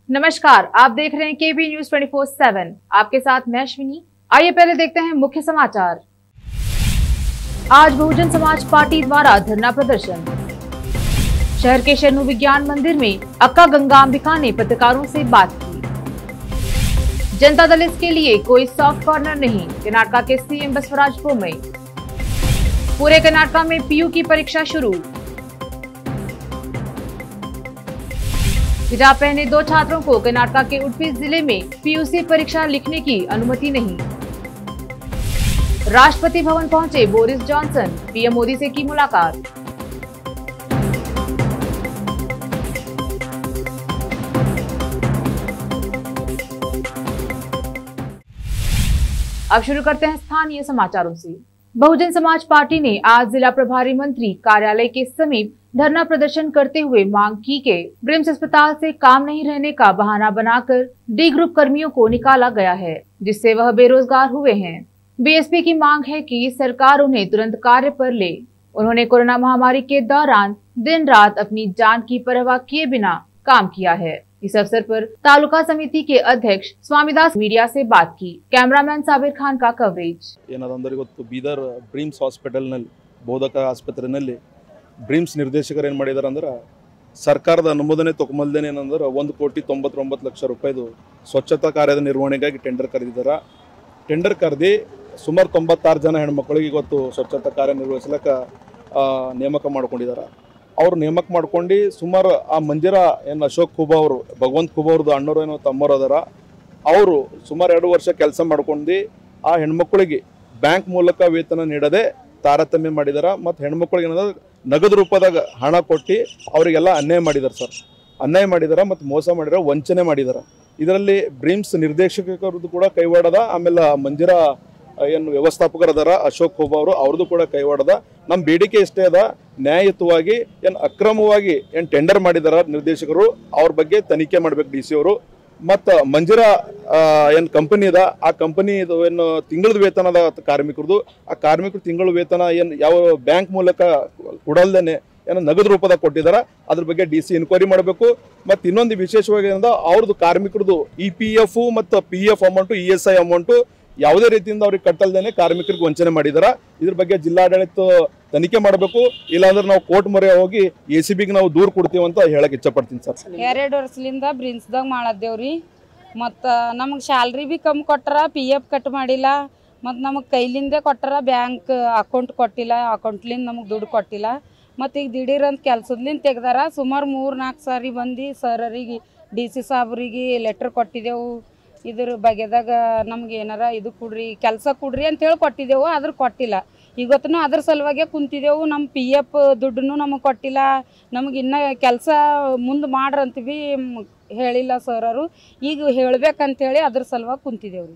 नमस्कार, आप देख रहे हैं केबी न्यूज 24/7। आपके साथ मैं अश्विनी। आइए पहले देखते हैं मुख्य समाचार। आज बहुजन समाज पार्टी द्वारा धरना प्रदर्शन। शहर के शरणु विज्ञान मंदिर में अक्का गंगांबिका ने पत्रकारों से बात की। जनता दल इसके लिए कोई सॉफ्ट कॉर्नर नहीं, कर्नाटक के सीएम बसवराज बोम्मई। पूरे कर्नाटक में पीयू की परीक्षा शुरू। हिजाब पहने 2 छात्रों को कर्नाटक के उडुपी जिले में पीयूसी परीक्षा लिखने की अनुमति नहीं। राष्ट्रपति भवन पहुंचे बोरिस जॉनसन, पीएम मोदी से की मुलाकात। अब शुरू करते हैं स्थानीय समाचारों से। बहुजन समाज पार्टी ने आज जिला प्रभारी मंत्री कार्यालय के समीप धरना प्रदर्शन करते हुए मांग की कि ब्रिम्स अस्पताल से काम नहीं रहने का बहाना बनाकर डी ग्रुप कर्मियों को निकाला गया है, जिससे वह बेरोजगार हुए हैं। बीएसपी की मांग है कि सरकार उन्हें तुरंत कार्य पर ले। उन्होंने कोरोना महामारी के दौरान दिन रात अपनी जान की परवाह किए बिना काम किया है। इस अवसर पर तालुका समिति के अध्यक्ष स्वामीदास मीडिया से बात की। कैमरामैन साबिर खान का कवरेज। ಬೀದರ್ ಬ್ರಿಮ್ಸ್ ಹಾಸ್ಪಿಟಲ್ನಲ್ಲಿ ಬೋಧಕ ಆಸ್ಪತ್ರೆಯಲ್ಲಿ ಬ್ರಿಮ್ಸ್ ನಿರ್ದೇಶಕರು ಏನು ಮಾಡಿದ್ದಾರೆ ಅಂದ್ರೆ ಸರ್ಕಾರದ ಅನುಮೋದನೆ ತಗೊಂಬಲ್ದೇನೆ ಏನಂದ್ರೆ 1,99,00,000 ರೂಪಾಯಿದು ಸ್ವಚ್ಛತಾ ಕಾರ್ಯದ ನಿರ್ವಹಣೆಗಾಗಿ ಟೆಂಡರ್ ಕರೆದಿದ್ದಾರೆ. ಟೆಂಡರ್ ಕರೆದಿ ಸುಮಾರು 96 ಜನ ಹೆಣ್ಮಕ್ಳಿಗೆ ಇವತ್ತು ಸ್ವಚ್ಛತಾ ಕಾರ್ಯ ನಿರ್ವಹಿಸಲಿಕ್ಕೆ ನೇಮಕ ಮಾಡ್ಕೊಂಡಿದ್ದಾರೆ. ಅವ್ರು ನೇಮಕ ಮಾಡ್ಕೊಂಡು ಸುಮಾರು ಆ ಮಂದಿರ ಏನು ಅಶೋಕ್ ಖೂಬಾ ಅವರು ಭಗವಂತ ಖೂಬಾ ಅವ್ರದ್ದು ಅಣ್ಣವರು ಏನೋ ತಮ್ಮರು ಅದಾರ, ಅವರು ಸುಮಾರು 2 ವರ್ಷ ಕೆಲಸ ಮಾಡ್ಕೊಂಡು ಆ ಹೆಣ್ಮಕ್ಳಿಗೆ ಬ್ಯಾಂಕ್ ಮೂಲಕ ವೇತನ ನೀಡದೆ ತಾರತಮ್ಯ ಮಾಡಿದಾರ. ಮತ್ತು ಹೆಣ್ಮಕ್ಳಿಗೆ ಏನಾದ್ರು ನಗದು ರೂಪದಾಗ ಹಣ ಕೊಟ್ಟು ಅವರಿಗೆಲ್ಲ ಅನ್ಯಾಯ ಮಾಡಿದಾರೆ ಸರ್. ಅನ್ಯಾಯ ಮಾಡಿದಾರ ಮತ್ತು ಮೋಸ ಮಾಡಿದಾರ, ವಂಚನೆ ಮಾಡಿದಾರ. ಇದರಲ್ಲಿ ಬ್ರಿಮ್ಸ್ ನಿರ್ದೇಶಕರದ್ದು ಕೂಡ ಕೈವಾಡದ, ಆಮೇಲೆ ಮಂದಿರ ಏನು ವ್ಯವಸ್ಥಾಪಕರದಾರ ಅಶೋಕ್ ಖೂಬಾ ಅವರು ಅವ್ರದ್ದು ಕೂಡ ಕೈವಾಡದ. ನಮ್ಮ ಬೇಡಿಕೆ ಇಷ್ಟೇ ಅದ, ನ್ಯಾಯಯುತವಾಗಿ ಏನು ಅಕ್ರಮವಾಗಿ ಏನು ಟೆಂಡರ್ ಮಾಡಿದಾರ ನಿರ್ದೇಶಕರು ಅವ್ರ ಬಗ್ಗೆ ತನಿಖೆ ಮಾಡ್ಬೇಕು DC ಅವರು. ಮತ್ತು ಮಂಜಿರ ಏನು ಕಂಪನಿ ಅದ, ಆ ಕಂಪನಿ ಏನು ತಿಂಗಳದ ವೇತನದ ಕಾರ್ಮಿಕರದು, ಆ ಕಾರ್ಮಿಕರು ತಿಂಗಳ ವೇತನ ಏನು ಯಾವ ಬ್ಯಾಂಕ್ ಮೂಲಕ ಕೊಡಲ್ದೇನೆ ಏನೋ ನಗದು ರೂಪದಾಗ ಕೊಟ್ಟಿದ್ದಾರೆ, ಅದ್ರ ಬಗ್ಗೆ DC ಇನ್ಕ್ವೈರಿ ಮಾಡಬೇಕು. ಮತ್ತು ಇನ್ನೊಂದು ವಿಶೇಷವಾಗಿ ಏನಂದ್ರೆ ಅವ್ರದ್ದು ಕಾರ್ಮಿಕರದು EPF ಮತ್ತು PF ಅಮೌಂಟು ESI ಅಮೌಂಟು ಯಾವುದೇ ರೀತಿಯಿಂದ ಅವ್ರಿಗೆ ಕಟ್ಟಲ್ದೇನೆ ಕಾರ್ಮಿಕರಿಗೆ ವಂಚನೆ ಮಾಡಿದಾರೆ. ಇದ್ರ ಬಗ್ಗೆ ಜಿಲ್ಲಾಡಳಿತ ತನಿಖೆ ಮಾಡಬೇಕು, ಇಲ್ಲಾಂದ್ರೆ ನಾವು ಕೋರ್ಟ್ ಮೊರೆ ಹೋಗಿ ACBಗೆ ನಾವು ದೂರು ಕೊಡ್ತೀವಿ ಅಂತ ಹೇಳಕ್ ಇಚ್ಛಪಡ್ತೀನಿ ಸರ್. 2 ವರ್ಷದಿಂದ ಬ್ರಿನ್ಸ್ದಾಗ ಮಾಡದ್ದೇವ್ರಿ. ಮತ್ತು ನಮಗೆ ಸ್ಯಾಲ್ರಿ ಬಿ ಕಮ್ಮಿ ಕೊಟ್ಟಾರ, PF ಕಟ್ ಮಾಡಿಲ್ಲ, ಮತ್ತು ನಮಗೆ ಕೈಲಿಂದ ಕೊಟ್ಟಾರ, ಬ್ಯಾಂಕ್ ಅಕೌಂಟ್ ಕೊಟ್ಟಿಲ್ಲ, ಅಕೌಂಟ್ಲಿಂದ ನಮಗೆ ದುಡ್ಡು ಕೊಟ್ಟಿಲ್ಲ. ಮತ್ತು ಈಗ ದಿಢೀರಂತ ಕೆಲಸದ್ಲಿಂದ ತೆಗ್ದಾರ. ಸುಮಾರು 3-4 ಸಾರಿ ಬಂದು ಸರ್ರಿಗೆ DC ಸಾಬ್ರಿಗೆ ಲೆಟ್ರ್ ಕೊಟ್ಟಿದ್ದೆವು. ಇದ್ರ ಬಗೆದಾಗ ನಮ್ಗೆ ಏನಾರ ಇದು ಕೊಡ್ರಿ, ಕೆಲಸ ಕೊಡ್ರಿ ಅಂತೇಳಿ ಕೊಟ್ಟಿದ್ದೆವು, ಆದ್ರೆ ಕೊಟ್ಟಿಲ್ಲ. ಇವತ್ತು ಅದ್ರ ಸಲುವಾಗಿ ಕುಂತಿದ್ದೆವು. ನಮ್ಮ PF ದುಡ್ಡನ್ನು ನಮಗೆ ಕೊಟ್ಟಿಲ್ಲ, ನಮಗೆ ಇನ್ನೂ ಕೆಲಸ ಮುಂದೆ ಮಾಡ್ರಂತ ಭೀ ಹೇಳಿಲ್ಲ ಸರರು. ಈಗ ಹೇಳಬೇಕಂತೇಳಿ ಅದ್ರ ಸಲುವಾಗಿ ಕುಂತಿದ್ದೆವು.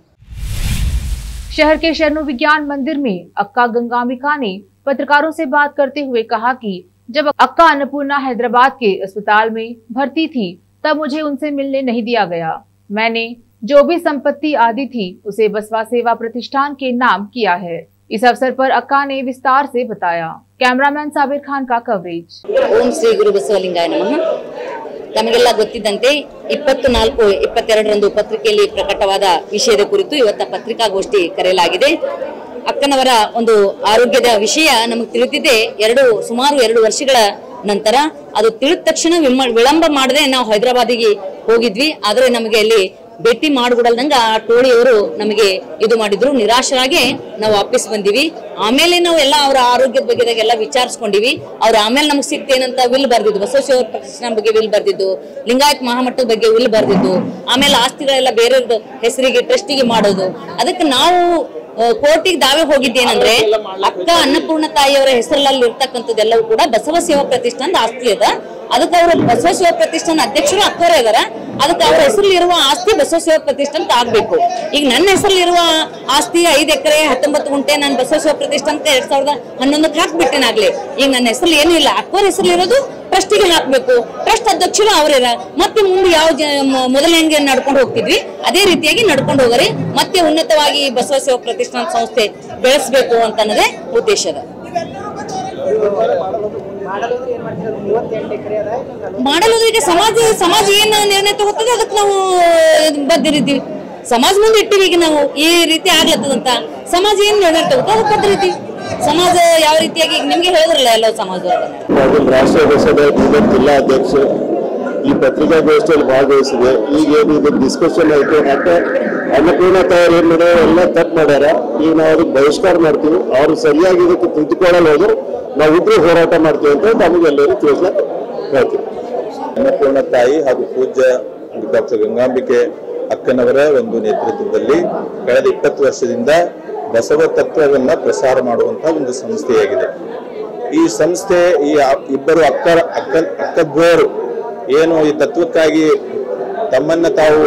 शहर के शरणु विज्ञान मंदिर में अक्का गंगांबिका ने पत्रकारों से बात करते हुए कहा कि जब अक्का अन्नपूर्णा हैदराबाद के अस्पताल में भर्ती थी तब मुझे उनसे मिलने नहीं दिया गया। मैंने जो भी संपत्ति आदि थी उसे बसवा सेवा प्रतिष्ठान के नाम किया है। इस अवसर पर अक्का ने विस्तार से बताया। कैमरामैन साबिर खान का कवरेज। ओम श्री गुरु बसवलिंगाय नमः। ತಮಗೆಲ್ಲ ಗೊತ್ತಿದ್ದಂತೆ 24/22 ಪತ್ರಿಕೆಯಲ್ಲಿ ಪ್ರಕಟವಾದ ವಿಷಯದ ಕುರಿತು ಇವತ್ತು ಪತ್ರಿಕಾಗೋಷ್ಠಿ ಕರೆಯಲಾಗಿದೆ. ಅಕ್ಕನವರ ಒಂದು ಆರೋಗ್ಯದ ವಿಷಯ ನಮಗೆ ತಿಳಿದಿದೆ ಸುಮಾರು 2 ವರ್ಷಗಳ ನಂತರ. ಅದು ತಿಳಿದ ತಕ್ಷಣ ವಿಳಂಬ ಮಾಡದೆ ನಾವು ಹೈದರಾಬಾದಿಗೆ ಹೋಗಿದ್ವಿ. ಆದರೆ ನಮಗೆ ಅಲ್ಲಿ ಭೇಟಿ ಮಾಡಿಬಿಡಲ್ದಂಗ ಆ ಟೋಳಿಯವರು ನಮಗೆ ಇದು ಮಾಡಿದ್ರು. ನಿರಾಶರಾಗಿ ನಾವು ವಾಪಸ್ ಬಂದಿವಿ. ಆಮೇಲೆ ನಾವು ಎಲ್ಲ ಅವರ ಆರೋಗ್ಯದ ಬಗ್ಗೆದಾಗೆಲ್ಲ ವಿಚಾರಿಸ್ಕೊಂಡಿವಿ. ಅವ್ರು ಆಮೇಲೆ ನಮ್ಗೆ ಸಿಕ್ತೇನಂತ ವಿಲ್ ಬರ್ದಿದ್ದು, ಬಸವೇಶ್ವರ ಪ್ರತಿಷ್ಠಾನ ಬಗ್ಗೆ ವಿಲ್ ಬರ್ದಿದ್ದು, ಲಿಂಗಾಯತ್ ಮಹಾಮಠದ ಬಗ್ಗೆ ವಿಲ್ ಬರ್ದಿದ್ದು, ಆಮೇಲೆ ಆಸ್ತಿಗಳೆಲ್ಲ ಬೇರೆ ಹೆಸರಿಗೆ ಟ್ರಸ್ಟಿಗೆ ಮಾಡೋದು. ಅದಕ್ಕೆ ನಾವು ಕೋರ್ಟಿಗೆ ದಾವೆ ಹೋಗಿದ್ದೇನಂದ್ರೆ ಅಕ್ಕ ಅನ್ನಪೂರ್ಣ ತಾಯಿಯವರ ಹೆಸರಲ್ಲಿ ಇರ್ತಕ್ಕಂಥದ್ದೆಲ್ಲವೂ ಕೂಡ ಬಸವ ಸೇವಾ ಪ್ರತಿಷ್ಠಾನದ ಆಸ್ತಿ ಅದ. ಅದಕ್ಕೆ ಅವರು ಬಸವ ಸೇವಾ ಪ್ರತಿಷ್ಠಾನ ಅಧ್ಯಕ್ಷರು ಅಕ್ಕವರೇ ಇದಾರ. ಅದಕ್ಕೆ ಅವ್ರ ಹೆಸರಲ್ಲಿ ಇರುವ ಆಸ್ತಿ ಬಸವ ಸೇವಾ ಪ್ರತಿಷ್ಠಾನ ಆಗ್ಬೇಕು. ಈಗ ನನ್ನ ಹೆಸರಲ್ಲಿ ಇರುವ ಆಸ್ತಿ 5 ಎಕರೆ 19 ಗುಂಟೆ ನಾನು ಬಸವ ಸೇವಾ ಪ್ರತಿಷ್ಠಾನಕ್ಕೆ 2011 ಹಾಕ್ಬಿಟ್ಟೇನಾಗ್ಲಿ. ಈಗ ನನ್ನ ಹೆಸರಲ್ಲಿ ಏನೂ ಇಲ್ಲ, ಅಕ್ಕವ್ರ ಹೆಸರಲ್ಲಿ ಇರೋದು ಟ್ರಸ್ಟಿಗೆ ಹಾಕ್ಬೇಕು. ಟ್ರಸ್ಟ್ ಅಧ್ಯಕ್ಷರು ಅವರೇನ. ಮತ್ತೆ ಮುಂದೆ ಯಾವ ಮೊದಲ ಹೆಂಗೆ ನಡ್ಕೊಂಡು ಹೋಗ್ತಿದ್ವಿ ಅದೇ ರೀತಿಯಾಗಿ ನಡ್ಕೊಂಡು ಹೋಗರಿ. ಮತ್ತೆ ಉನ್ನತವಾಗಿ ಬಸವ ಸೇವಾ ಪ್ರತಿಷ್ಠಾನ ಸಂಸ್ಥೆ ಬೆಳೆಸಬೇಕು ಅಂತ ಅನ್ನೋದೇ ಉದ್ದೇಶದ. ಮಾಡಲು ಈಗ ಸಮಾಜ ಏನು ನಿರ್ಣಯ ತಗೋತದೆ ಅದಕ್ಕೆ ನಾವು ಬದ್ಧರಿದ್ದೀವಿ. ಸಮಾಜ ಮುಂದೆ ಇಟ್ಟಿವಿ. ಈಗ ನಾವು ಈ ರೀತಿ ಆಗ್ಲತ್ತದಂತ ಸಮಾಜ ಏನು ನಿರ್ಣಯ ತಗೋತೋ ಅದಕ್ಕೆ ಬದ್ಧರಿದ್ದೀವಿ. ಸಮಾಜ ಯಾವ ರೀತಿಯಾಗಿ ನಿಮ್ಗೆ ಹೇಳಿದ್ರಲ್ಲ ಎಲ್ಲ ಸಮಾಜದೊಳಗೆ. ರಾಷ್ಟ್ರೀಯ ಜಿಲ್ಲಾ ಅಧ್ಯಕ್ಷ ಈ ಪತ್ರಿಕಾಗೋಷ್ಠಿಯಲ್ಲಿ ಭಾಗವಹಿಸಿದೆ. ಈಗೇನು ಇದು ಡಿಸ್ಕಷನ್ ಆಯ್ತು. ಮತ್ತೆ ಅನ್ನಪೂರ್ಣ ತಾಯರು ಏನ್ ಮಾಡ್ಯಾರ ಎಲ್ಲ ತಪ್ಪು ಮಾಡ್ಯಾರ. ಈಗ ನಾವು ಅದಕ್ಕೆ ಬಹಿಷ್ಕಾರ ಮಾಡ್ತೀವಿ. ಅವ್ರು ಸರಿಯಾಗಿ ಇದಕ್ಕೆ ತಿದ್ದುಕೊಳ್ಳಲು ಹೋದ್ರೆ ನಾವು ಇಬ್ರು ಹೋರಾಟ ಮಾಡ್ತೀವಿ ಅಂತ ನಮಗೆಲ್ಲರೂ ತಿಳಿಸ್ಲಿಕ್ಕೆ ಹೇಳ್ತೀವಿ. ಅನ್ನಪೂರ್ಣ ತಾಯಿ ಹಾಗೂ ಪೂಜ್ಯ ಡಾಕ್ಟರ್ ಗಂಗಾಂಬಿಕೆ ಅಕ್ಕನವರ ಒಂದು ನೇತೃತ್ವದಲ್ಲಿ ಕಳೆದ 20 ವರ್ಷದಿಂದ ಬಸವ ತತ್ವವನ್ನ ಪ್ರಸಾರ ಮಾಡುವಂತಹ ಒಂದು ಸಂಸ್ಥೆಯಾಗಿದೆ. ಈ ಸಂಸ್ಥೆ ಈ ಇಬ್ಬರು ಅಕ್ಕದ್ವರು ಏನು ಈ ತತ್ವಕ್ಕಾಗಿ ತಮ್ಮನ್ನ ತಾವು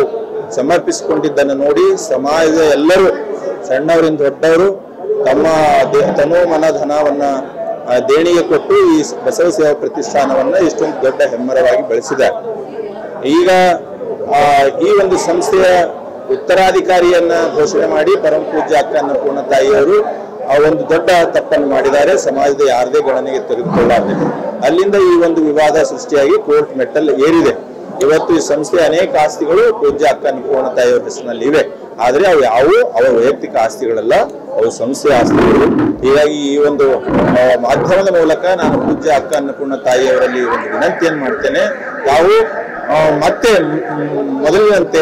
ಸಮರ್ಪಿಸಿಕೊಂಡಿದ್ದನ್ನು ನೋಡಿ ಸಮಾಜದ ಎಲ್ಲರೂ ಸಣ್ಣವರಿಂದ ದೊಡ್ಡವರು ತಮ್ಮ ತನು ಮನ ಧನವನ್ನ ದೇಣಿಗೆ ಕೊಟ್ಟು ಈ ಬಸವ ಸೇವಾ ಪ್ರತಿಷ್ಠಾನವನ್ನ ಇಷ್ಟೊಂದು ದೊಡ್ಡ ಹೆಮ್ಮರವಾಗಿ ಬೆಳೆಸಿದ್ದಾರೆ. ಈಗ ಈ ಒಂದು ಸಂಸ್ಥೆಯ ಉತ್ತರಾಧಿಕಾರಿಯನ್ನ ಘೋಷಣೆ ಮಾಡಿ ಪರಮ ಪೂಜ್ಯ ಅಕ್ಕ ಅನ್ನಪೂರ್ಣ ತಾಯಿಯವರು ಒಂದು ದೊಡ್ಡ ತಪ್ಪನ್ನು ಮಾಡಿದ್ದಾರೆ. ಸಮಾಜದ ಯಾರದೇ ಗಣನೆಗೆ ತೆಗೆದುಕೊಳ್ಳಾರದೆ ಅಲ್ಲಿಂದ ಈ ಒಂದು ವಿವಾದ ಸೃಷ್ಟಿಯಾಗಿ ಕೋರ್ಟ್ ಮೆಟ್ಟಲ್ ಏರಿದೆ. ಇವತ್ತು ಈ ಸಂಸ್ಥೆಯ ಅನೇಕ ಆಸ್ತಿಗಳು ಪೂಜ್ಯ ಅಕ್ಕ ಅನ್ನಪೂರ್ಣ ತಾಯಿಯವರ ಹೆಸರಿನಲ್ಲಿ ಇವೆ. ಆದ್ರೆ ಅವು ಯಾವುವು ಅವರ ವೈಯಕ್ತಿಕ ಆಸ್ತಿಗಳಲ್ಲ, ಅವು ಸಂಸ್ಥೆಯ ಆಸ್ತಿಗಳು. ಹೀಗಾಗಿ ಈ ಒಂದು ಮಾಧ್ಯಮದ ಮೂಲಕ ನಾನು ಪೂಜ್ಯ ಅಕ್ಕ ಅನ್ನಪೂರ್ಣ ತಾಯಿಯವರಲ್ಲಿ ಒಂದು ವಿನಂತಿಯನ್ನು ಮಾಡ್ತೇನೆ. ತಾವು ಮತ್ತೆ ಮೊದಲಿನಂತೆ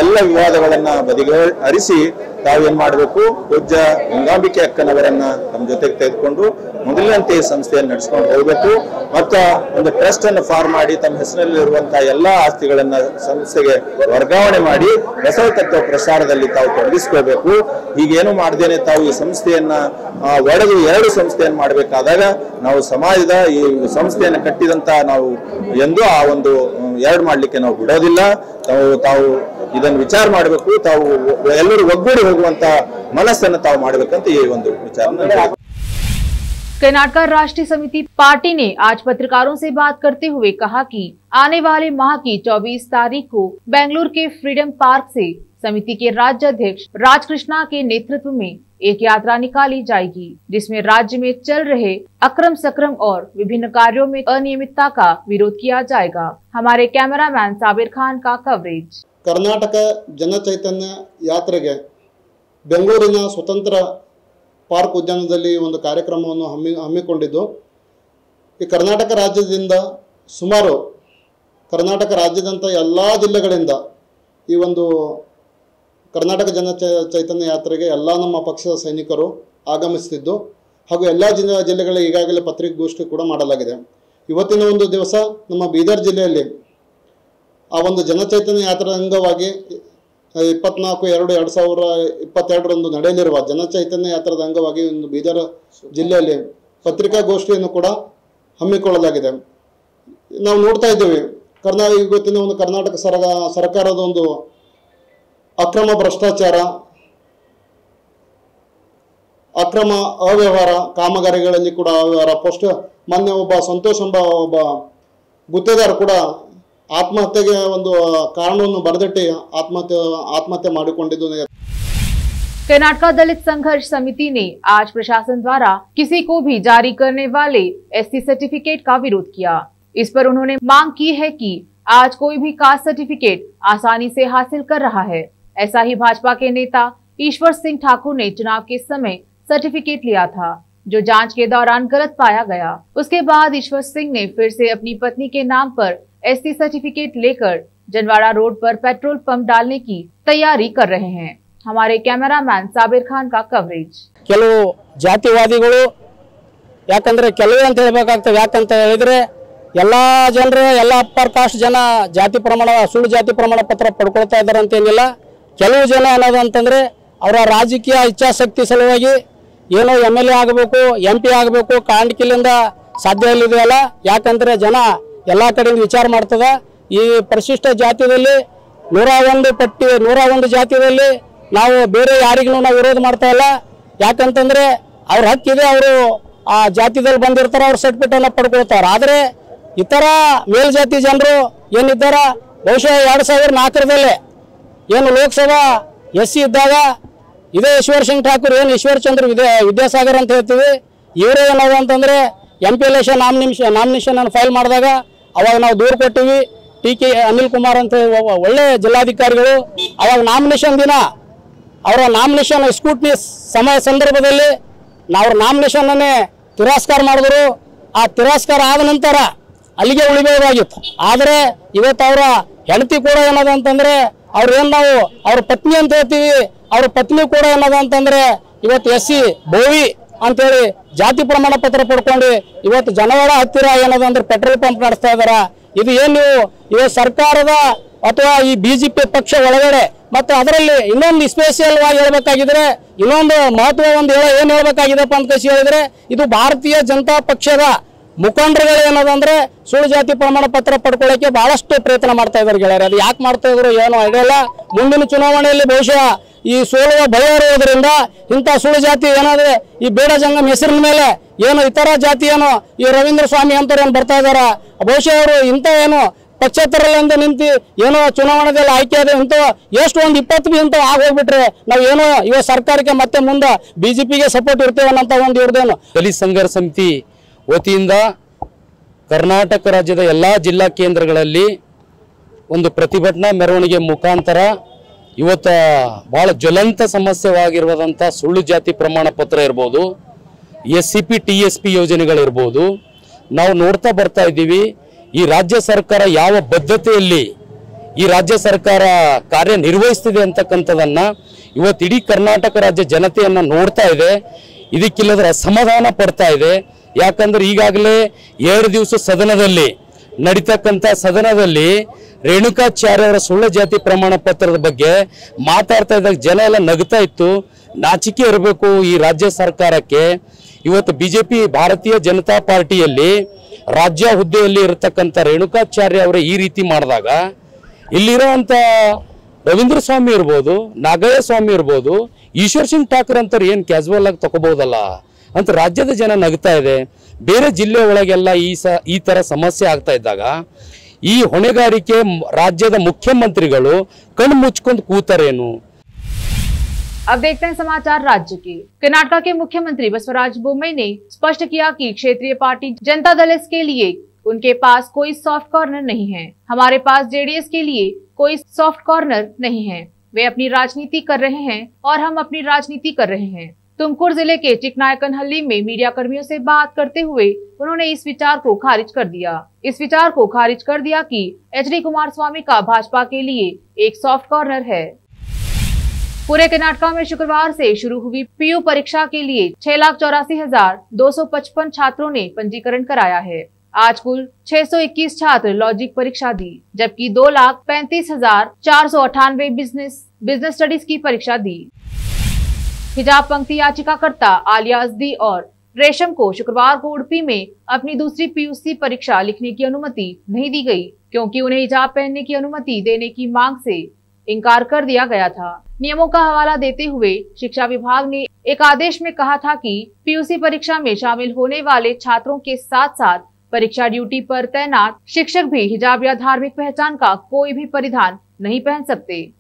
ಎಲ್ಲ ವಿವಾದಗಳನ್ನ ಬದಿಗರಿಸಿ ತಾವೇನ್ ಮಾಡಬೇಕು, ಪೂಜ್ಯ ಗಂಗಾಂಬಿಕೆ ಅಕ್ಕನವರನ್ನ ನಮ್ಮ ಜೊತೆಗೆ ತೆಗೆದುಕೊಂಡು ಮೊದಲಿನಂತೆ ಈ ಸಂಸ್ಥೆಯನ್ನು ನಡೆಸ್ಕೊಂಡು ಹೋಗ್ಬೇಕು. ಮತ್ತ ಒಂದು ಟ್ರಸ್ಟ್ ಅನ್ನು ಫಾರ್ಮ್ ಮಾಡಿ ತಮ್ಮ ಹೆಸರಲ್ಲಿರುವಂತಹ ಎಲ್ಲಾ ಆಸ್ತಿಗಳನ್ನ ಸಂಸ್ಥೆಗೆ ವರ್ಗಾವಣೆ ಮಾಡಿ ಬಸವ ತತ್ವ ಪ್ರಸಾರದಲ್ಲಿ ತಾವು ತೊಡಗಿಸ್ಕೋಬೇಕು. ಹೀಗೇನು ಮಾಡ್ದೇನೆ ತಾವು ಈ ಸಂಸ್ಥೆಯನ್ನ ಒಡೆದು 2 ಸಂಸ್ಥೆಯನ್ನು ಮಾಡಬೇಕಾದಾಗ ನಾವು ಸಮಾಜದ ಈ ಸಂಸ್ಥೆಯನ್ನು ಕಟ್ಟಿದಂತ ನಾವು ಎಂದು ಆ ಒಂದು 2 ಮಾಡ್ಲಿಕ್ಕೆ ನಾವು ಬಿಡೋದಿಲ್ಲ. ತಾವು ಇದನ್ನು ವಿಚಾರ ಮಾಡಬೇಕು. ತಾವು ಎಲ್ಲರೂ ಒಗ್ಗೂಡಿ ಹೋಗುವಂತ ಮನಸ್ಸನ್ನು ತಾವು ಮಾಡಬೇಕಂತ ಈ ಒಂದು ವಿಚಾರ. कर्नाटक राष्ट्रीय समिति पार्टी ने आज पत्रकारों से बात करते हुए कहा कि आने वाले माह की 24 तारीख को बेंगलुरु के फ्रीडम पार्क से समिति के राज्य अध्यक्ष राजकृष्णा के नेतृत्व में एक यात्रा निकाली जाएगी, जिसमें राज्य में चल रहे अक्रम सक्राम और विभिन्न कार्यों में अनियमितता का विरोध किया जाएगा। हमारे कैमरामैन साबिर खान का कवरेज। कर्नाटक जन चैतन्य यात्रेಗೆ ಬೆಂಗಳೂರಿನ ಸ್ವತಂತ್ರ ಪಾರ್ಕ್ ಉದ್ಯಾನದಲ್ಲಿ ಒಂದು ಕಾರ್ಯಕ್ರಮವನ್ನು ಹಮ್ಮಿಕೊಂಡಿದ್ದು, ಈ ಕರ್ನಾಟಕ ರಾಜ್ಯದಿಂದ ಸುಮಾರು ಕರ್ನಾಟಕ ರಾಜ್ಯದಂತ ಎಲ್ಲ ಜಿಲ್ಲೆಗಳಿಂದ ಈ ಒಂದು ಕರ್ನಾಟಕ ಜನ ಚೈತನ್ಯ ಯಾತ್ರೆಗೆ ಎಲ್ಲ ನಮ್ಮ ಪಕ್ಷದ ಸೈನಿಕರು ಆಗಮಿಸುತ್ತಿದ್ದು ಹಾಗೂ ಎಲ್ಲ ಜಿಲ್ಲೆಗಳಿಗೆ ಈಗಾಗಲೇ ಪತ್ರಿಕಾಗೋಷ್ಠಿ ಕೂಡ ಮಾಡಲಾಗಿದೆ. ಇವತ್ತಿನ ಒಂದು ದಿವಸ ನಮ್ಮ ಬೀದರ್ ಜಿಲ್ಲೆಯಲ್ಲಿ ಆ ಒಂದು ಜನಚೈತನ್ಯ ಯಾತ್ರೆ ಅಂಗವಾಗಿ 24/2/2022 ನಡೆಯಲಿರುವ ಜನಚೈತನ್ಯ ಯಾತ್ರದ ಅಂಗವಾಗಿ ಒಂದು ಬೀದರ್ ಜಿಲ್ಲೆಯಲ್ಲಿ ಪತ್ರಿಕಾಗೋಷ್ಠಿಯನ್ನು ಕೂಡ ಹಮ್ಮಿಕೊಳ್ಳಲಾಗಿದೆ. ನಾವು ನೋಡ್ತಾ ಇದ್ದೇವೆ ಇವತ್ತಿನ ಒಂದು ಕರ್ನಾಟಕ ಸರ್ಕಾರದ ಒಂದು ಅಕ್ರಮ ಭ್ರಷ್ಟಾಚಾರ, ಅಕ್ರಮ ಅವ್ಯವಹಾರ, ಕಾಮಗಾರಿಗಳಲ್ಲಿ ಕೂಡ ಅವ್ಯವಹಾರ. ಮೊನ್ನೆ ಒಬ್ಬ ಸಂತೋಷ್ ಎಂಬ ಒಬ್ಬ ಗುತ್ತೇದಾರ ಕೂಡ आत्महत्या ಒಂದು ಕಾರಣವನ್ನು ಬರೆದಿಟ್ಟು ಆತ್ಮಹತ್ಯೆ ಮಾಡಿಕೊಂಡಿದ್ದು. कर्नाटक दलित संघर्ष समिति ने आज प्रशासन द्वारा किसी को भी जारी करने वाले एससी सर्टिफिकेट का विरोध किया। इस पर उन्होंने मांग की है कि आज कोई भी कास्ट सर्टिफिकेट आसानी से हासिल कर रहा है। ऐसा ही भाजपा के नेता ईश्वर सिंह ठाकुर ने चुनाव के समय सर्टिफिकेट लिया था, जो जांच के दौरान गलत पाया गया। उसके बाद ईश्वर सिंह ने फिर से अपनी पत्नी के नाम पर एसटी सर्टिफिकेट लेकर जनवाड़ा रोड पर पेट्रोल पंप डालने की तैयारी कर रहे हैं। हमारे कैमरामैन साबिर खान का कवरेज। ಕೆಲವು ಜಾತಿವಾದಿಗಳು ಯಾಕಂದ್ರೆ ಕೆಲವೇ ಅಂತ ಹೇಳಬೇಕಾಗ್ತದೆ. ಯಾಕಂತ ಹೇಳಿದ್ರೆ ಎಲ್ಲಾ ಜನರು ಎಲ್ಲ ಅಪ್ಪರ್ ಕಾಸ್ಟ್ ಜನ ಜಾತಿ ಪ್ರಮಾಣ ಸುಳ್ಳು ಜಾತಿ ಪ್ರಮಾಣ ಪತ್ರ ಪಡ್ಕೊಳ್ತಾ ಇದ್ದಾರೆ ಅಂತ ಏನಿಲ್ಲ. ಕೆಲವು ಜನ ಅನ್ನೋದು ಅಂತಂದ್ರೆ ಅವರ ರಾಜಕೀಯ ಇಚ್ಛಾಶಕ್ತಿ ಸಲುವಾಗಿ ಏನೋ MLA ಆಗಬೇಕು, MP ಆಗಬೇಕು ಕಾಂಡ್ಕಿಲಿಂದ ಸಾಧ್ಯ ಇಲ್ಲದಲ್ಲ. ಯಾಕಂದ್ರೆ ಜನ ಎಲ್ಲ ಕಡೆಯಿಂದ ವಿಚಾರ ಮಾಡ್ತದ. ಈ ಪರಿಶಿಷ್ಟ ಜಾತಿಯಲ್ಲಿ 101 ಜಾತಿಯಲ್ಲಿ ನಾವು ಬೇರೆ ಯಾರಿಗೂ ನಾವು ವಿರೋಧ ಮಾಡ್ತಾ ಇಲ್ಲ. ಯಾಕಂತಂದ್ರೆ ಅವ್ರ ಹಕ್ಕಿದೆ, ಅವರು ಆ ಜಾತಿದಲ್ಲಿ ಬಂದಿರ್ತಾರ, ಅವ್ರ ಸರ್ಟಿಫಿಕೇಟ್ ಅನ್ನ ಪಡ್ಕೊಳ್ತಾರ. ಆದ್ರೆ ಇತರ ಮೇಲ್ಜಾತಿ ಜನರು ಏನಿದ್ದಾರ ಬಹುಶಃ 2004 ಏನು ಲೋಕಸಭಾ SC ಇದ್ದಾಗ ಇದೇ ಈಶ್ವರ್ ಸಿಂಗ್ ಠಾಕೂರ್ ಏನು ಈಶ್ವರ್ ಚಂದ್ರ ವಿದ್ಯಾಸಾಗರ್ ಅಂತ ಹೇಳ್ತೀವಿ, ಇವರೇ ಏನದು ಅಂತಂದ್ರೆ MPLS ನಾಮಿನೇಷನ್ ಅನ್ನು ಫೈಲ್ ಮಾಡಿದಾಗ ಅವಾಗ ನಾವು ದೂರು ಕೊಟ್ಟಿವಿ. TK ಅನಿಲ್ ಕುಮಾರ್ ಅಂತ ಒಳ್ಳೆ ಜಿಲ್ಲಾಧಿಕಾರಿಗಳು ಅವಾಗ ನಾಮಿನೇಷನ್ ದಿನ ಅವರ ನಾಮಿನೇಷನ್ ಸ್ಕೂಟ್ನಿ ಸಂದರ್ಭದಲ್ಲಿ ಅವ್ರ ನಾಮಿನೇಷನ್ನೇ ತಿರಸ್ಕಾರ ಮಾಡಿದ್ರು. ಆ ತಿರಸ್ಕಾರ ಆದ ನಂತರ ಅಲ್ಲಿಗೆ ಉಳಿಬಹುದಾಗಿತ್ತು. ಆದರೆ ಇವತ್ತು ಅವರ ಹೆಂಡತಿ ಕೂಡ ಏನದ ಅಂತಂದ್ರೆ ಅವ್ರೇನು ನಾವು ಅವ್ರ ಪತ್ನಿ ಅಂತ ಹೇಳ್ತೀವಿ, ಅವ್ರ ಪತ್ನಿ ಕೂಡ ಏನದ ಅಂತಂದ್ರೆ ಇವತ್ತು SC ಬೋವಿ ಅಂತೇಳಿ ಜಾತಿ ಪ್ರಮಾಣ ಪತ್ರ ಪಡ್ಕೊಂಡು ಇವತ್ತು ಜನವಾಡ ಹತ್ತಿರ ಏನದ ಅಂದ್ರೆ ಪೆಟ್ರೋಲ್ ಪಂಪ್ ನಡೆಸ್ತಾ ಇದಾರ. ಇದು ಏನು ಇವತ್ತು ಸರ್ಕಾರದ ಅಥವಾ ಈ BJP ಪಕ್ಷ ಒಳಗಡೆ ಮತ್ತು ಅದರಲ್ಲಿ ಇನ್ನೊಂದು ಸ್ಪೆಷಲ್ ಆಗಿ ಹೇಳ್ಬೇಕಾಗಿದ್ರೆ ಇನ್ನೊಂದು ಮಹತ್ವ ಏನು ಹೇಳ್ಬೇಕಾಗಿದೆಪ್ಪ ಅಂತ ಹೇಳಿದ್ರೆ ಇದು ಭಾರತೀಯ ಜನತಾ ಪಕ್ಷದ ಮುಖಂಡರುಗಳು ಏನದಂದ್ರೆ ಸುಳ್ಳು ಜಾತಿ ಪ್ರಮಾಣ ಪತ್ರ ಪಡ್ಕೊಳ್ಳೋಕೆ ಬಹಳಷ್ಟು ಪ್ರಯತ್ನ ಮಾಡ್ತಾ ಇದ್ದಾರೆ ಗೆಳೆಯರೆ. ಅದು ಯಾಕೆ ಮಾಡ್ತಾ ಇದ್ರು ಏನೋ ಐಡಿಯಲ್ಲ. ಮುಂದಿನ ಚುನಾವಣೆಯಲ್ಲಿ ಬಹುಶಃ ಈ ಸೋಲುವ ಭಯ ಇರುವುದರಿಂದ ಇಂಥ ಸುಳ್ಳು ಜಾತಿ ಏನಾದ್ರೆ ಈ ಬೇಡ ಜಂಗಮ್ ಹೆಸರಿನ ಮೇಲೆ ಏನು ಇತರ ಜಾತಿ ಏನು ಈ ರವೀಂದ್ರ ಸ್ವಾಮಿ ಅಂತವ್ರು ಏನು ಬರ್ತಾ ಇದಾರ, ಬಹುಶಃ ಅವರು ಇಂಥ ಏನು ಪಕ್ಷೇತರಲ್ಲಿಂದ ನಿಂತು ಏನೋ ಚುನಾವಣೆಯಲ್ಲಿ ಆಯ್ಕೆ ಆದ ಇಂಥ ಎಷ್ಟು ಒಂದು 20 ಇಂಥ ಆಗೋಗ್ಬಿಟ್ರೆ ನಾವು ಏನೋ ಇವಾಗ ಸರ್ಕಾರಕ್ಕೆ ಮತ್ತೆ ಮುಂದೆ BJPಗೆ ಸಪೋರ್ಟ್ ಇರ್ತೇವೆ ಅನ್ನೋ ಒಂದು ಇವ್ರದೇನು. ದಲಿತ ಸಂಘರ್ಷ ಸಮಿತಿ ವತಿಯಿಂದ ಕರ್ನಾಟಕ ರಾಜ್ಯದ ಎಲ್ಲ ಜಿಲ್ಲಾ ಕೇಂದ್ರಗಳಲ್ಲಿ ಒಂದು ಪ್ರತಿಭಟನಾ ಮೆರವಣಿಗೆ ಮುಖಾಂತರ ಇವತ್ತು ಬಹಳ ಜ್ವಲಂತ ಸಮಸ್ಯೆವಾಗಿರುವಂಥ ಸುಳ್ಳು ಜಾತಿ ಪ್ರಮಾಣ ಪತ್ರ ಇರ್ಬೋದು, SCP TSP ಯೋಜನೆಗಳಿರ್ಬೋದು, ನಾವು ನೋಡ್ತಾ ಬರ್ತಾ ಇದ್ದೀವಿ. ಈ ರಾಜ್ಯ ಸರ್ಕಾರ ಯಾವ ಬದ್ಧತೆಯಲ್ಲಿ ಈ ರಾಜ್ಯ ಸರ್ಕಾರ ಕಾರ್ಯನಿರ್ವಹಿಸ್ತಿದೆ ಅಂತಕ್ಕಂಥದನ್ನ ಇವತ್ತು ಇಡೀ ಕರ್ನಾಟಕ ರಾಜ್ಯ ಜನತೆಯನ್ನ ನೋಡ್ತಾ ಇದೆ. ಇದಕ್ಕಿಲ್ಲದ್ರೆ ಅಸಮಾಧಾನ ಪಡ್ತಾ ಇದೆ. ಯಾಕಂದ್ರೆ ಈಗಾಗಲೇ 2 ದಿವಸ ಸದನದಲ್ಲಿ ನಡೀತಕ್ಕಂಥ ಸದನದಲ್ಲಿ ರೇಣುಕಾಚಾರ್ಯ ಅವರ ಸುಳ್ಳು ಜಾತಿ ಪ್ರಮಾಣ ಪತ್ರದ ಬಗ್ಗೆ ಮಾತಾಡ್ತಾ ಇದ್ದಾಗ ಜನ ಎಲ್ಲ ನಗ್ತಾ ಇತ್ತು. ನಾಚಿಕೆ ಇರಬೇಕು ಈ ರಾಜ್ಯ ಸರ್ಕಾರಕ್ಕೆ. ಇವತ್ತು BJP ಭಾರತೀಯ ಜನತಾ ಪಾರ್ಟಿಯಲ್ಲಿ ರಾಜ್ಯ ಹುದ್ದೆಯಲ್ಲಿ ಇರತಕ್ಕಂಥ ರೇಣುಕಾಚಾರ್ಯ ಅವರೇ ಈ ರೀತಿ ಮಾಡಿದಾಗ ಇಲ್ಲಿರುವಂಥ ರವೀಂದ್ರ ಸ್ವಾಮಿ ಇರ್ಬೋದು, ನಾಗಯ್ಯ ಸ್ವಾಮಿ ಇರ್ಬೋದು, ಈಶ್ವರ್ ಸಿಂಗ್ ಠಾಕೂರ್ ಅಂತವ್ರು ಏನು ಕ್ಯಾಸುವಲ್ ಆಗಿ ತಗೋಬಹುದಲ್ಲ ಅಂತ ರಾಜ್ಯದ ಜನ ನಗ್ತಾ ಇದೆ. ಬೇರೆ ಜಿಲ್ಲೆ ಒಳಗೆಲ್ಲ ಈ ತರ ಸಮಸ್ಯೆ ಆಗ್ತಾ ಇದ್ದಾಗ ಈ ಹೊಣೆಗಾರಿಕೆ राज्य मुख्यमंत्रिಗಳು कण मुच्चಕೊಂಡು ಕೂತರೇನು। अब देखते हैं समाचार राज्य के। कर्नाटक के मुख्यमंत्री बसवराज बोम्मई ने स्पष्ट किया कि क्षेत्रीय पार्टी जनता दल एस के लिए उनके पास कोई सॉफ्ट कॉर्नर नहीं है। हमारे पास जेडीएस के लिए कोई सॉफ्ट कॉर्नर नहीं है। वे अपनी राजनीति कर रहे हैं और हम अपनी राजनीति कर रहे हैं। तुमकुर जिले के चिकनायकनहल्ली में मीडिया कर्मियों से बात करते हुए उन्होंने इस विचार को खारिज कर दिया कि HD कुमारस्वामी का भाजपा के लिए एक सॉफ्ट कॉर्नर है। पूरे कर्नाटक में शुक्रवार से शुरू हुई PU परीक्षा के लिए 6,84,255 छात्रों ने पंजीकरण कराया है। आज कुल 621 छात्र लॉजिक परीक्षा दी, जबकि 2,35,498 बिजनेस स्टडीज की परीक्षा दी। हिजाब पंक्ति याचिकाकर्ता आलिया अजदी और रेशम को शुक्रवार को उडुपी में अपनी दूसरी PUC परीक्षा लिखने की अनुमति नहीं दी गई, क्योंकि उन्हें हिजाब पहनने की अनुमति देने की मांग से इनकार कर दिया गया था। नियमों का हवाला देते हुए शिक्षा विभाग ने एक आदेश में कहा था कि PUC परीक्षा में शामिल होने वाले छात्रों के साथ साथ परीक्षा ड्यूटी पर तैनात शिक्षक भी हिजाब या धार्मिक पहचान का कोई भी परिधान नहीं पहन सकते।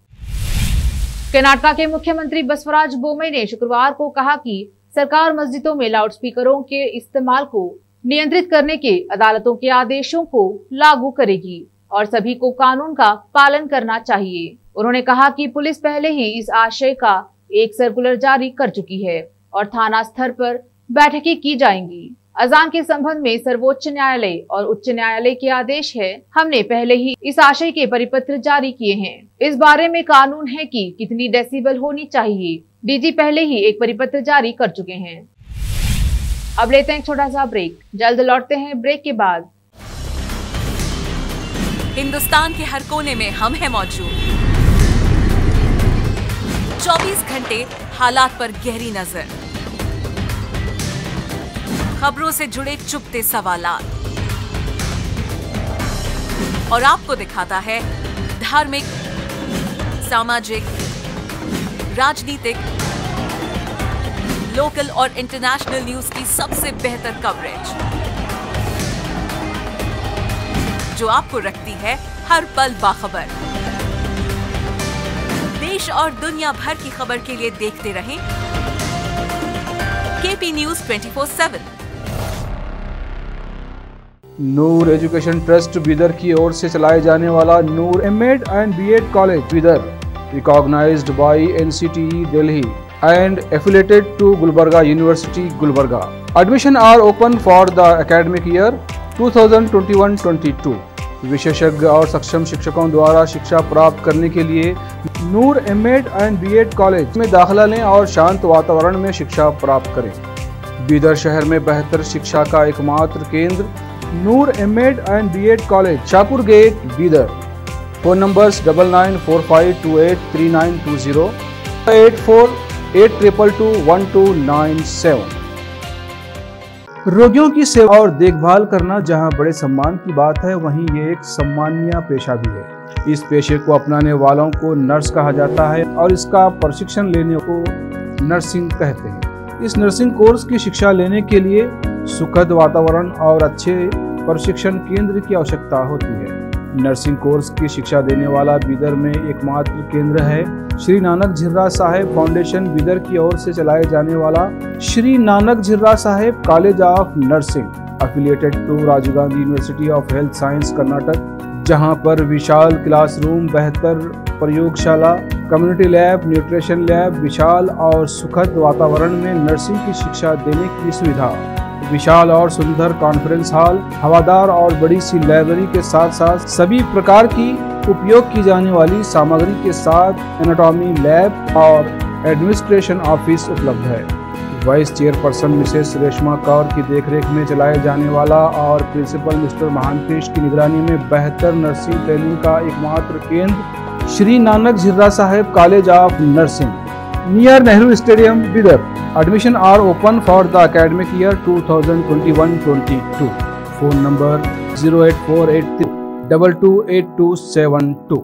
कर्नाटक के मुख्यमंत्री बसवराज बोम्मई ने शुक्रवार को कहा कि सरकार मस्जिदों में लाउडस्पीकरों के इस्तेमाल को नियंत्रित करने के अदालतों के आदेशों को लागू करेगी और सभी को कानून का पालन करना चाहिए। उन्होंने कहा कि पुलिस पहले ही इस आशय का एक सर्कुलर जारी कर चुकी है और थाना स्तर पर बैठकें की जाएंगी। अजान के संबंध में सर्वोच्च न्यायालय और उच्च न्यायालय के आदेश है। हमने पहले ही इस आशय के परिपत्र जारी किए हैं। इस बारे में कानून है कि कितनी डेसिबल होनी चाहिए। DG पहले ही एक परिपत्र जारी कर चुके हैं। अब लेते हैं एक छोटा सा ब्रेक, जल्द लौटते हैं ब्रेक के बाद। हिंदुस्तान के हर कोने में हम हैं मौजूद। 24 घंटे हालात पर गहरी नजर, खबरों से जुड़े चुपते सवालात और आपको दिखाता है धार्मिक, सामाजिक, राजनीतिक, लोकल और इंटरनेशनल न्यूज की सबसे बेहतर कवरेज, जो आपको रखती है हर पल बाखबर। देश और दुनिया भर की खबर के लिए देखते रहें KP News 24/7। Noor education trust Bidar की ओर से चलाए जाने वाला Noor MEd and BEd college Bidar, recognised by NCTE Delhi and affiliated to Gulbarga University, Gulbarga. Admission are open for the academic year 2021-22. विशेषज्ञ और सक्षम शिक्षकों द्वारा शिक्षा प्राप्त करने के लिए नूर एमएड एंड बीएड कॉलेज में दाखिला लें और शांत वातावरण में शिक्षा प्राप्त करें। बीदर शहर में बेहतर शिक्षा का एकमात्र केंद्र Noor MEd and BEd college, Shahpur gate, Bidar. Phone numbers 9945283920, 8482221297। रोगियों की सेवा और देखभाल करना जहां बड़े सम्मान की बात है, वहीं ये एक सम्मानीय पेशा भी है। इस पेशे को अपनाने वालों को नर्स कहा जाता है और इसका प्रशिक्षण लेने को नर्सिंग कहते हैं। इस नर्सिंग कोर्स की शिक्षा लेने के लिए सुखद वातावरण और अच्छे प्रशिक्षण केंद्र की आवश्यकता होती है। नर्सिंग कोर्स की शिक्षा देने वाला बीदर में एकमात्र केंद्र है श्री नानक झिर्रा साहेब फाउंडेशन बीदर की ओर से चलाए जाने वाला Shri Nanak Jhirra Sahib college of nursing, affiliated to Rajiv Gandhi university of health science Karnataka, जहां पर विशाल क्लासरूम, बेहतर प्रयोगशाला, कम्युनिटी लैब, न्यूट्रिशन लैब, विशाल और सुखद वातावरण में नर्सिंग की शिक्षा देने की सुविधा, विशाल और सुंदर कॉन्फ्रेंस हॉल, हवादार और बड़ी सी लाइब्रेरी के साथ साथ सभी प्रकार की उपयोग की जाने वाली सामग्री के साथ एनाटॉमी लैब और एडमिनिस्ट्रेशन ऑफिस उपलब्ध है। Vice chairperson Mrs Reshma Kaur की देखरेख में चलाए जाने वाला और प्रिंसिपल मिस्टर महांतेश की निगरानी में बेहतर नर्सिंग ट्रेनिंग का एकमात्र केंद्र Shri Nanak Jhirra Sahib college of nursing, near Nehru stadium, Bidar. Admission are open for the academic year 2021-22. Phone number 08483228272.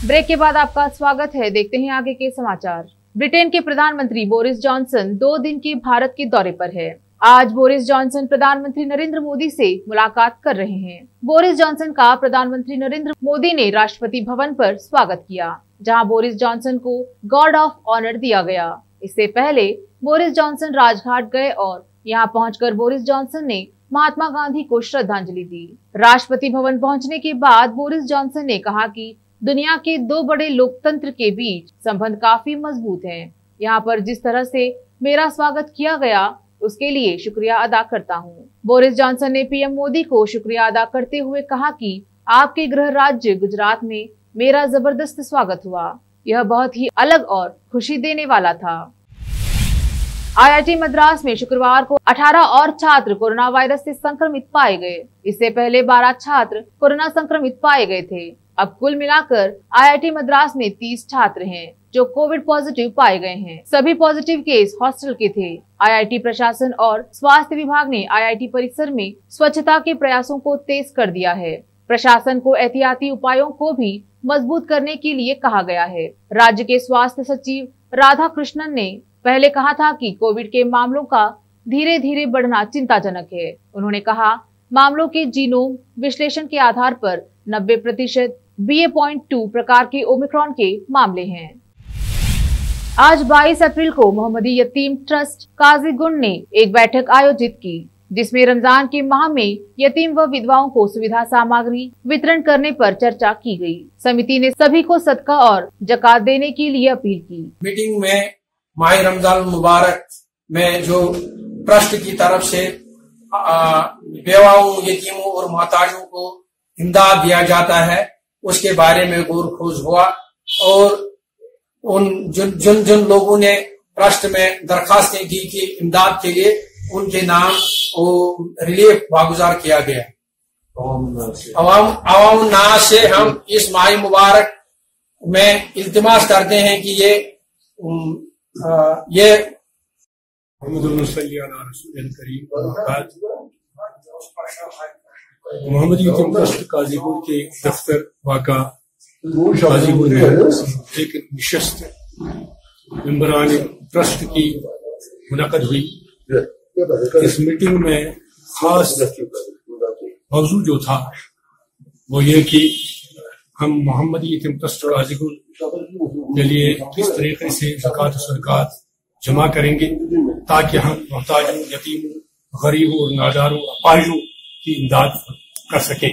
Break के बाद आपका स्वागत है। देखते हैं आगे के समाचार। ब्रिटेन के प्रधानमंत्री बोरिस जॉनसन 2 दिन के भारत के दौरे पर है। आज बोरिस जॉनसन प्रधानमंत्री नरेंद्र मोदी से मुलाकात कर रहे हैं। बोरिस जॉनसन का प्रधानमंत्री नरेंद्र मोदी ने राष्ट्रपति भवन पर स्वागत किया, जहां बोरिस जॉनसन को गार्ड ऑफ ऑनर दिया गया। इससे पहले बोरिस जॉनसन राजघाट गए और यहां पहुंचकर बोरिस जॉनसन ने महात्मा गांधी को श्रद्धांजलि दी। राष्ट्रपति भवन पहुंचने के बाद बोरिस जॉनसन ने कहा कि दुनिया के 2 बड़े लोकतंत्र के बीच संबंध काफी मजबूत हैं। यहाँ पर जिस तरह से मेरा स्वागत किया गया उसके लिए शुक्रिया अदा करता हूँ। बोरिस जॉनसन ने पीएम मोदी को शुक्रिया अदा करते हुए कहा कि आपके गृह राज्य गुजरात में मेरा जबरदस्त स्वागत हुआ। यह बहुत ही अलग और खुशी देने वाला था। आईआईटी मद्रास में शुक्रवार को 18 और छात्र कोरोना वायरस से संक्रमित पाए गए। इससे पहले 12 छात्र कोरोना संक्रमित पाए गए थे। अब कुल मिलाकर आईआईटी मद्रास में 30 छात्र हैं जो कोविड पॉजिटिव पाए गए हैं। सभी पॉजिटिव केस हॉस्टल के थे। आईआईटी प्रशासन और स्वास्थ्य विभाग ने आईआईटी परिसर में स्वच्छता के प्रयासों को तेज कर दिया है। प्रशासन को एहतियाती उपायों को भी मजबूत करने के लिए कहा गया है। राज्य के स्वास्थ्य सचिव राधा कृष्णन ने पहले कहा था कि कोविड के मामलों का धीरे धीरे बढ़ना चिंताजनक है। उन्होंने कहा मामलों के जीनोम विश्लेषण के आधार पर 90% BA.2 प्रकार के ओमिक्रॉन के मामले हैं। आज 22 अप्रैल को मोहम्मदी यतीम ट्रस्ट काजीगुंड ने एक बैठक आयोजित की, जिसमें रमजान के माह में यतीम व विधवाओं को सुविधा सामग्री वितरण करने पर चर्चा की गई। समिति ने सभी को सदका और जकात देने के लिए अपील की। मीटिंग में माह रमजान मुबारक में जो ट्रस्ट की तरफ से बेवाओं, यतीमों और मोहताजों को इमदाद दिया जाता है उसके बारे में गौर खोज हुआ और उन जिन लोगों ने ट्रस्ट में दरखास्तें दी कि इमदाद के लिए उनके नाम रिलीफ वागुजार किया गया। अवाम नाज से हम इस माह मुबारक में इल्तिमास करते हैं कि ये मोहम्मदी यतीम ट्रस्ट काजीगुंड के दफ्तर वाका काजीगुंड में एक निशस्त मेंबरान ट्रस्ट की मुनाकद हुई। इस मीटिंग में खास मौजू जो था वो ये कि हम मोहम्मदी यतीम ट्रस्ट काजीगुंड के लिए किस तरीके से ज़कात सदकात जमा करेंगे ताकि हम मोहताजों, यतीमों गरीबों और नादारों अपाहिजों की इमदाद कर सके।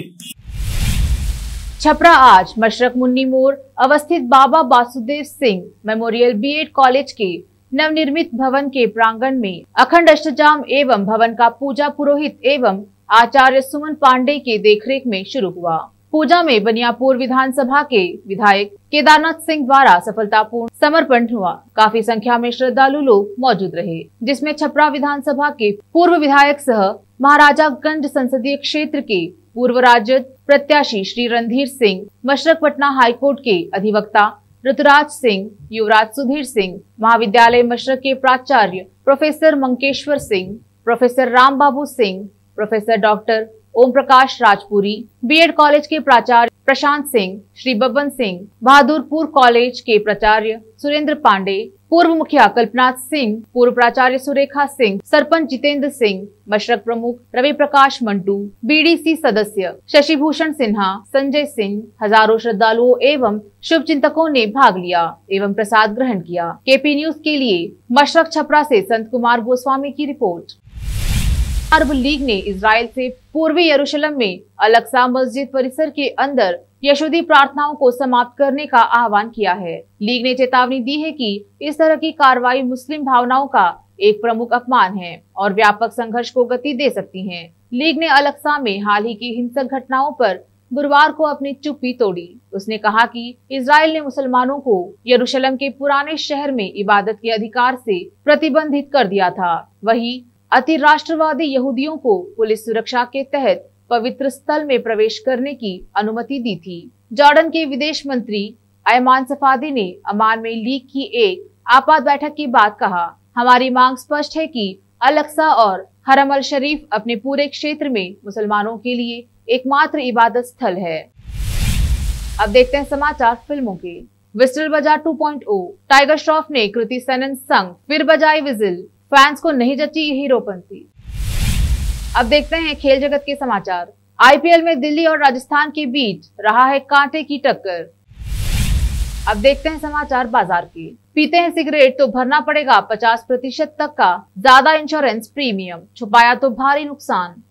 छपरा आज मशरक मुन्नी मोड़ अवस्थित Baba Vasudev Singh memorial BEd college के नवनिर्मित भवन के प्रांगण में अखंड अष्टजाम एवं भवन का पूजा पुरोहित एवं आचार्य सुमन पांडे के देखरेख में शुरू हुआ। पूजा में बनियापुर विधानसभा के विधायक केदारनाथ सिंह द्वारा सफलतापूर्ण समर्पण हुआ। काफी संख्या में श्रद्धालु लोग मौजूद रहे, जिसमें छपरा विधानसभा के पूर्व विधायक सह महाराजागंज संसदीय क्षेत्र के पूर्व राजद प्रत्याशी श्री रणधीर सिंह, मशरक पटना हाईकोर्ट के अधिवक्ता ऋतुराज सिंह, युवराज सुधीर सिंह, महाविद्यालय मशरक के प्राचार्य professor Mankeshwar Singh, professor Ram Babu Singh, professor doctor Om Prakash Rajpuri, BEd college के प्राचार्य प्रशांत सिंह, श्री बब्बन सिंह, बहादुरपुर कॉलेज के प्राचार्य सुरेंद्र पांडे, पूर्व मुखिया कल्पनाथ सिंह, पूर्व प्राचार्य सुरेखा सिंह, सरपंच जितेंद्र सिंह, मशरक प्रमुख रवि प्रकाश मंटू, बीडीसी सदस्य शशिभूषण सिन्हा, संजय सिंह, हजारों श्रद्धालुओं एवं शुभ चिंतकों ने भाग लिया एवं प्रसाद ग्रहण किया। केपी न्यूज के लिए मशरक छपरा से संत कुमार गोस्वामी की रिपोर्ट। अरब लीग ने इजराइल से पूर्वी यरूशलेम में अल-अक्सा मस्जिद परिसर के अंदर यहूदी प्रार्थनाओं को समाप्त करने का आह्वान किया है। लीग ने चेतावनी दी है कि इस तरह की कार्रवाई मुस्लिम भावनाओं का एक प्रमुख अपमान है और व्यापक संघर्ष को गति दे सकती है। लीग ने अल-अक्सा में हाल ही की हिंसक घटनाओं पर गुरुवार को अपनी चुप्पी तोड़ी। उसने कहा कि इजराइल ने मुसलमानों को यरूशलेम के पुराने शहर में इबादत के अधिकार से प्रतिबंधित कर दिया था। वहीं अति राष्ट्रवादी यहूदियों को पुलिस सुरक्षा के तहत पवित्र स्थल में प्रवेश करने की अनुमति दी थी। जॉर्डन के विदेश मंत्री अयमान सफादी ने अमान में लीग की एक आपात बैठक के बाद कहा, हमारी मांग स्पष्ट है कि अल-अक्सा और हरम अल शरीफ अपने पूरे क्षेत्र में मुसलमानों के लिए एकमात्र इबादत स्थल है। अब देखते हैं समाचार फिल्मों के। विस्टल बजा 2.0 टाइगर श्रॉफ ने कृति सेनन संग फिर बजाई विजिल, फैंस को नहीं जची हीरोपंती। अब देखते हैं खेल जगत के समाचार। आईपीएल में दिल्ली और राजस्थान के बीच रहा है कांटे की टक्कर। अब देखते हैं समाचार बाजार के। पीते हैं सिगरेट तो भरना पड़ेगा 50% तक का ज्यादा इंश्योरेंस प्रीमियम, छुपाया तो भारी नुकसान।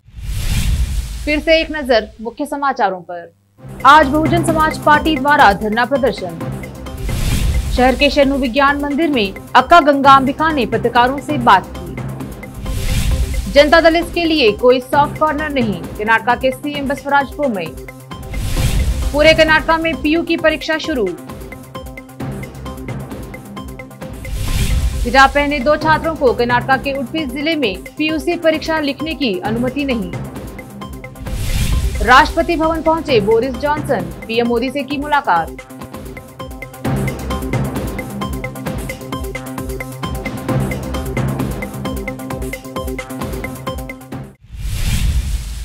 फिर से एक नजर मुख्य समाचारों पर। आज बहुजन समाज पार्टी द्वारा धरना प्रदर्शन। शहर के शरणु विज्ञान मंदिर में अक्का गंगांबिका ने पत्रकारों से बात की। जनता दल इसके लिए कोई सॉफ्ट कॉर्नर नहीं, कर्नाटक के सीएम बसवराज बोम्मई। पूरे कर्नाटक में पीयू की परीक्षा शुरू। हिजाब पहने 2 छात्रों को कर्नाटक के उडुपी जिले में पीयूसी परीक्षा लिखने की अनुमति नहीं। राष्ट्रपति भवन पहुंचे बोरिस जॉनसन, पीएम मोदी से की मुलाकात।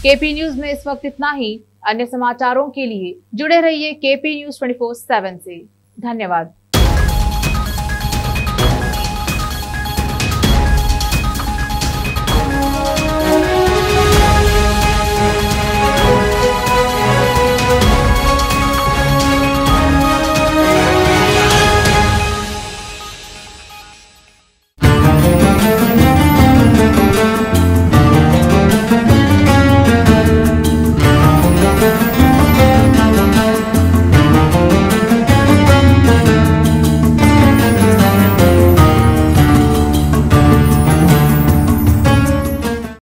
केपी न्यूज में इस वक्त इतना ही। अन्य समाचारों के लिए जुड़े रहिए केपी न्यूज 24/7 से। धन्यवाद।